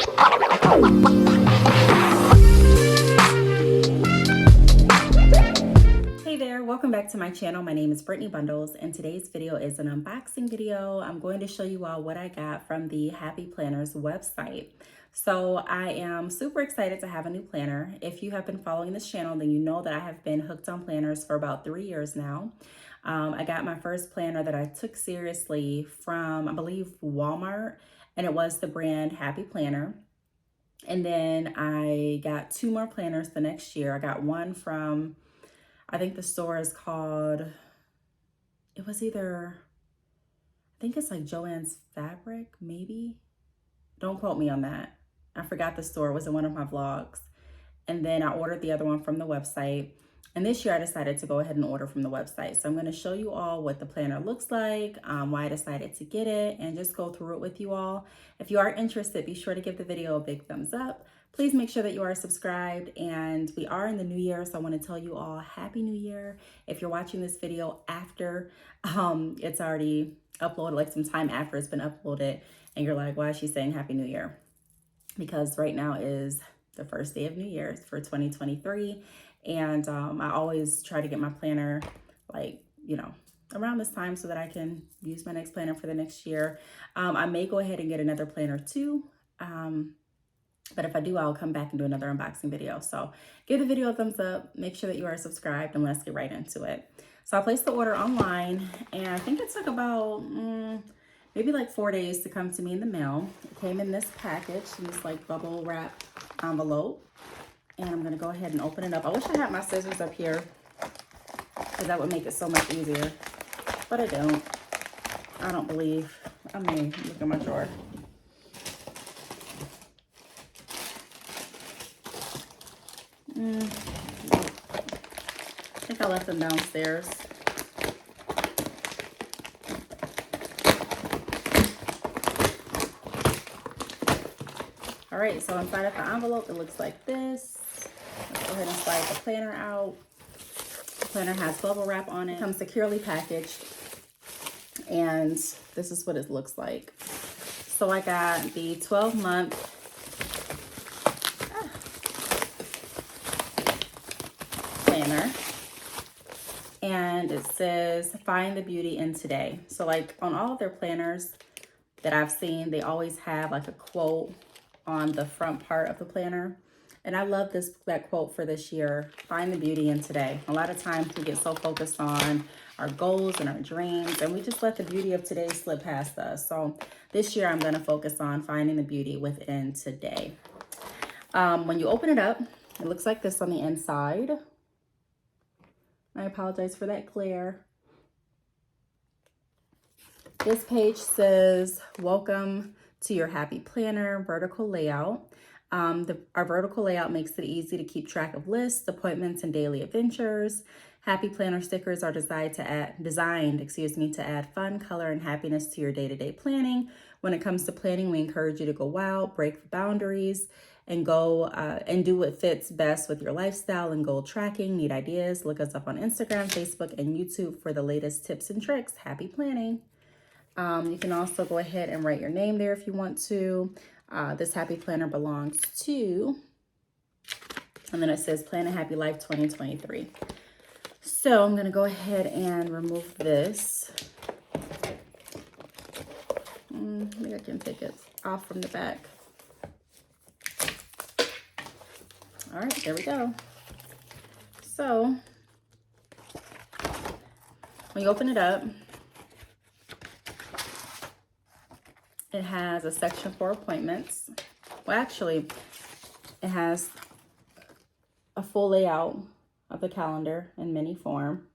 Hey there, welcome back to my channel. My name is Brittney Bundles, and today's video is an unboxing video. I'm going to show you all what I got from the Happy Planners website. So I am super excited to have a new planner. If you have been following this channel, then you know that I have been hooked on planners for about 3 years now. I got my first planner that I took seriously from, I believe, Walmart, and it was the brand Happy Planner. And then I got 2 more planners the next year. I got one from, I think the store is called, it was either, I think it's like Joann's Fabric, maybe. Don't quote me on that. I forgot the store. It was in one of my vlogs. And then I ordered the other one from the website. And this year I decided to go ahead and order from the website. So I'm going to show you all what the planner looks like, why I decided to get it, and just go through it with you all. If you are interested, be sure to give the video a big thumbs up. Please make sure that you are subscribed, and we are in the new year, so I want to tell you all Happy New Year. If you're watching this video after it's already uploaded, like some time after it's been uploaded, and you're like, why is she saying Happy New Year? Because right now is the first day of New Year's for 2023, and I always try to get my planner, like, you know, around this time so that I can use my next planner for the next year. I may go ahead and get another planner too. But if I do, I'll come back and do another unboxing video. So give the video a thumbs up, make sure that you are subscribed, and let's get right into it. So I placed the order online, and I think it took about maybe like 4 days to come to me in the mail. It came in this package, in this like bubble wrap envelope. And I'm gonna go ahead and open it up. I wish I had my scissors up here, because that would make it so much easier. But I don't. I don't believe. I mean, look at my drawer. I think I left them downstairs. All right, so inside of the envelope, it looks like this. Let's go ahead and slide the planner out. The planner has bubble wrap on it. It comes securely packaged, and this is what it looks like. So I got the 12-month planner, and it says find the beauty in today. So like on all of their planners that I've seen, they always have like a quote on the front part of the planner, and I love that quote for this year: find the beauty in today. A lot of times we get so focused on our goals and our dreams, and we just let the beauty of today slip past us. So this year I'm going to focus on finding the beauty within today. When you open it up, it looks like this on the inside. I apologize for that glare. This page says, welcome to your Happy Planner vertical layout. Our vertical layout makes it easy to keep track of lists, appointments, and daily adventures. Happy Planner stickers are designed to add fun, color, and happiness to your day-to-day planning. When it comes to planning, we encourage you to go wild, break the boundaries, and go and do what fits best with your lifestyle and goal tracking. Need ideas? Look us up on Instagram, Facebook, and YouTube for the latest tips and tricks. Happy planning. You can also go ahead and write your name there if you want to. This Happy Planner belongs to, and then it says Plan a Happy Life 2023. So I'm going to go ahead and remove this. Maybe I can take it off from the back. All right, there we go. So when you open it up, it has a section for appointments. Well, actually, it has a full layout of the calendar in mini form.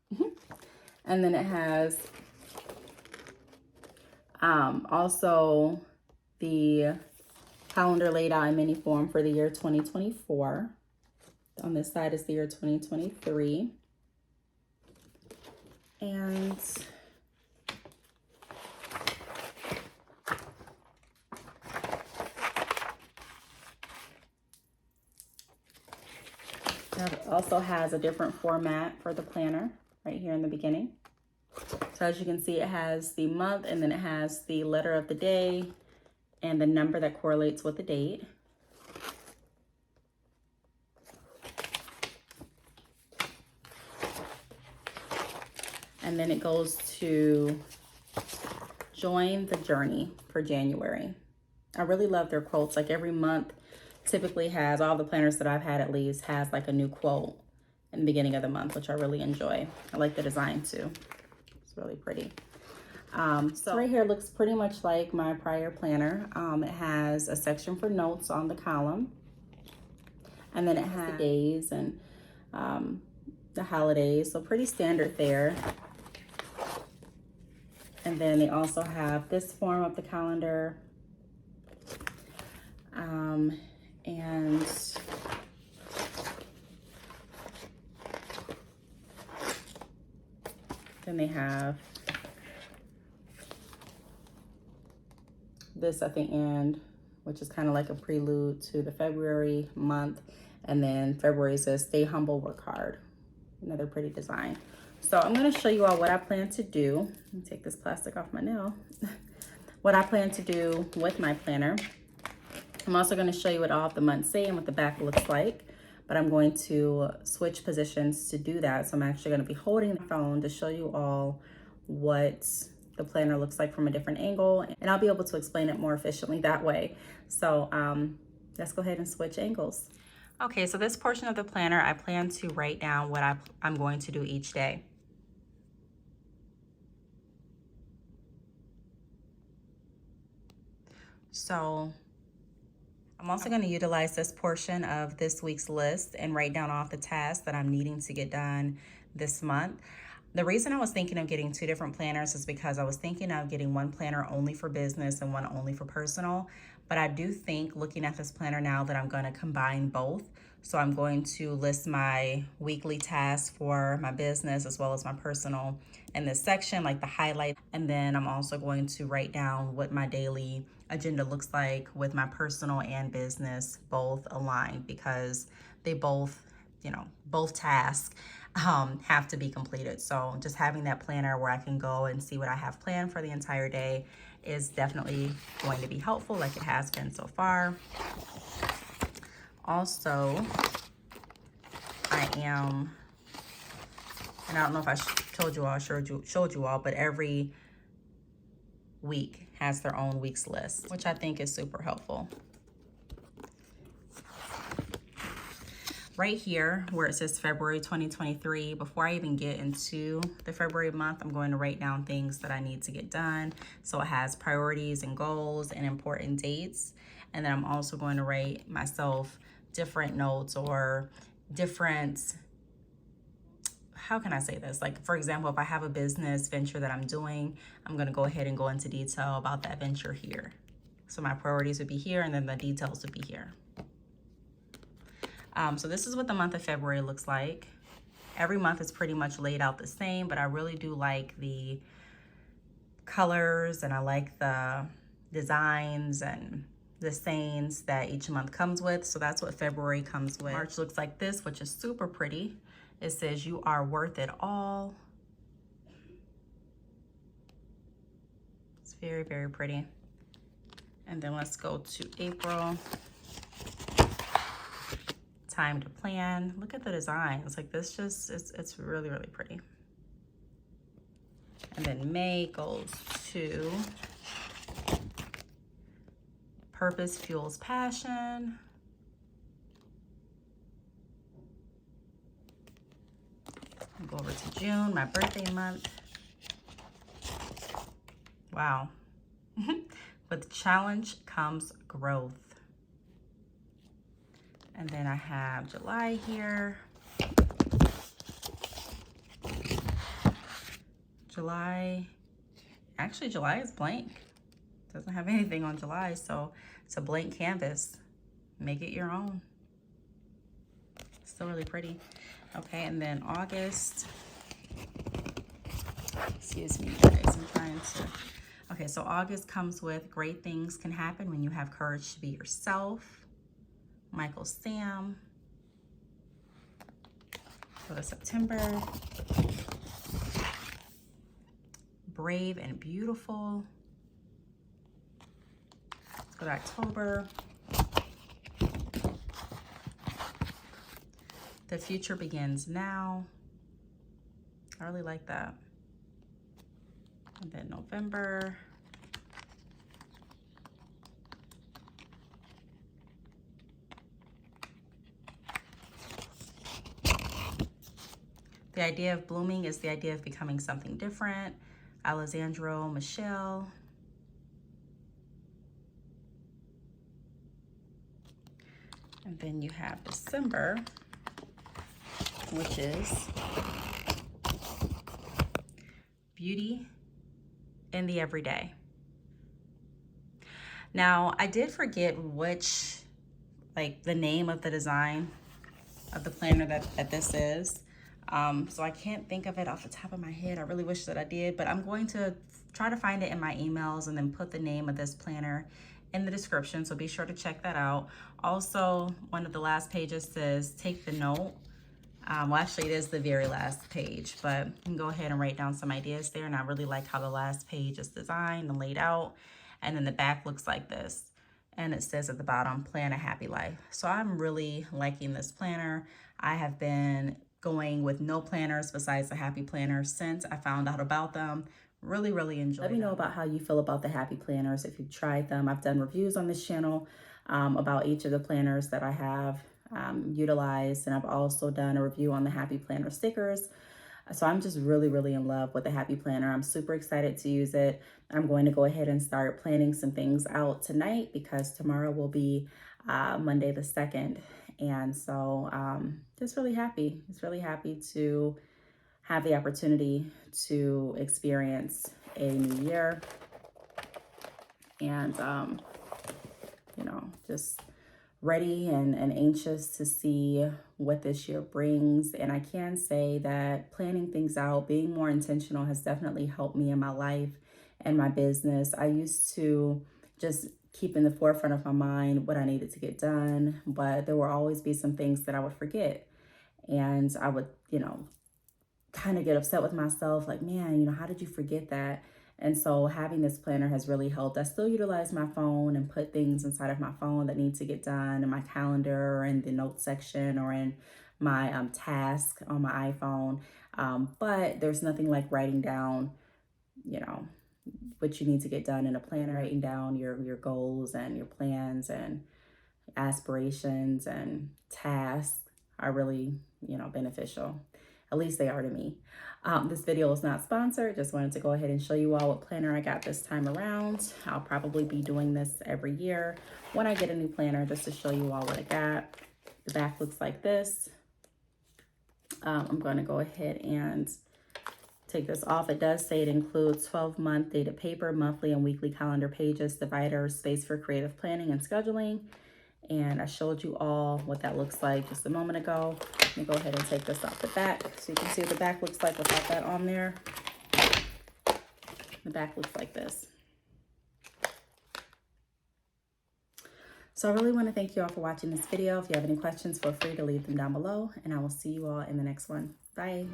And then it has also the calendar laid out in mini form for the year 2024. On this side is the year 2023. And it also has a different format for the planner right here in the beginning. So as you can see, it has the month, and then it has the letter of the day and the number that correlates with the date. And then it goes to join the journey for January. I really love their quotes. Like every month typically has, all the planners that I've had at least has like a new quote in the beginning of the month, which I really enjoy. I like the design too. It's really pretty. So right here looks pretty much like my prior planner. It has a section for notes on the column. And then it has the days and the holidays. So pretty standard there. And then they also have this form of the calendar. And then they have this at the end, which is kind of like a prelude to the February month. And then February says, stay humble, work hard. Another pretty design. So I'm going to show you all what I plan to do. Let me take this plastic off my nail. What I plan to do with my planner. I'm also going to show you what all of the months say and what the back looks like. But I'm going to switch positions to do that. So I'm actually going to be holding the phone to show you all what the planner looks like from a different angle. And I'll be able to explain it more efficiently that way. So let's go ahead and switch angles. Okay, so this portion of the planner, I plan to write down what I'm going to do each day. So I'm also going to utilize this portion of this week's list and write down all the tasks that I'm needing to get done this month. The reason I was thinking of getting two different planners is because I was thinking of getting one planner only for business and one only for personal. But I do think, looking at this planner now, that I'm going to combine both. So I'm going to list my weekly tasks for my business as well as my personal in this section, like the highlight. And then I'm also going to write down what my daily agenda looks like with my personal and business both aligned, because they both, both tasks have to be completed. So just having that planner where I can go and see what I have planned for the entire day is definitely going to be helpful, like it has been so far. Also, I am, and I don't know if I told you all, showed you all, but every week has their own week's list, which I think is super helpful. Right here where it says February 2023, before I even get into the February month, I'm going to write down things that I need to get done. So it has priorities and goals and important dates. And then I'm also going to write myself different notes or different, how can I say this? Like, for example, if I have a business venture that I'm doing, I'm going to go ahead and go into detail about that venture here. So my priorities would be here, and then the details would be here. So this is what the month of February looks like. Every month is pretty much laid out the same, but I really do like the colors and I like the designs and the sayings that each month comes with. So that's what February comes with. March looks like this, which is super pretty. It says, you are worth it all. It's very, very pretty. And then let's go to April. Time to plan. Look at the designs. Like this just, it's really, really pretty. And then May goes to Purpose Fuels Passion. I'll go over to June, my birthday month. Wow. With challenge comes growth. And then I have July here. July is blank. Doesn't have anything on July, so it's a blank canvas. Make it your own. Still really pretty. Okay, and then August. Excuse me, guys, I'm trying to. Okay, so August comes with great things can happen when you have courage to be yourself. Michael Sam. Go to September. Brave and Beautiful. Let's go to October. The Future Begins Now. I really like that. And then November. The idea of blooming is the idea of becoming something different. Alessandro Michelle. And then you have December, which is beauty in the everyday. Now, I did forget which, like the name of the design of the planner that this is. So I can't think of it off the top of my head. I really wish that I did, but I'm going to try to find it in my emails and then put the name of this planner in the description. So be sure to check that out. Also, one of the last pages says, take the note. Well, actually it is the very last page, but you can go ahead and write down some ideas there. And I really like how the last page is designed and laid out. And then the back looks like this. And it says at the bottom, plan a happy life. So I'm really liking this planner. I have been going with no planners besides the Happy Planner since I found out about them. Really, really enjoy them. Let me know about how you feel about the Happy Planners, if you've tried them. I've done reviews on this channel about each of the planners that I have utilized, and I've also done a review on the Happy Planner stickers. So I'm just really, really in love with the Happy Planner. I'm super excited to use it. I'm going to go ahead and start planning some things out tonight because tomorrow will be Monday the 2nd. And so just really happy. Just really happy to have the opportunity to experience a new year. And, you know, just ready and anxious to see what this year brings. And I can say that planning things out, being more intentional has definitely helped me in my life and my business. I used to just keep in the forefront of my mind what I needed to get done, but there will always be some things that I would forget. And I would, you know, kind of get upset with myself, like, man, you know, how did you forget that? And so having this planner has really helped. I still utilize my phone and put things inside of my phone that need to get done in my calendar or in the notes section or in my task on my iPhone. But there's nothing like writing down, you know, what you need to get done in a planner, writing down your goals and your plans and aspirations and tasks are really, you know, beneficial. At least they are to me. This video is not sponsored. Just wanted to go ahead and show you all what planner I got this time around. I'll probably be doing this every year when I get a new planner, just to show you all what I got. The back looks like this. I'm going to go ahead and take this off. It does say it includes 12-month dated paper, monthly and weekly calendar pages, dividers, space for creative planning and scheduling. And I showed you all what that looks like just a moment ago. Let me go ahead and take this off the back so you can see what the back looks like without that on there. The back looks like this. So I really want to thank you all for watching this video. If you have any questions, feel free to leave them down below, and I will see you all in the next one. Bye.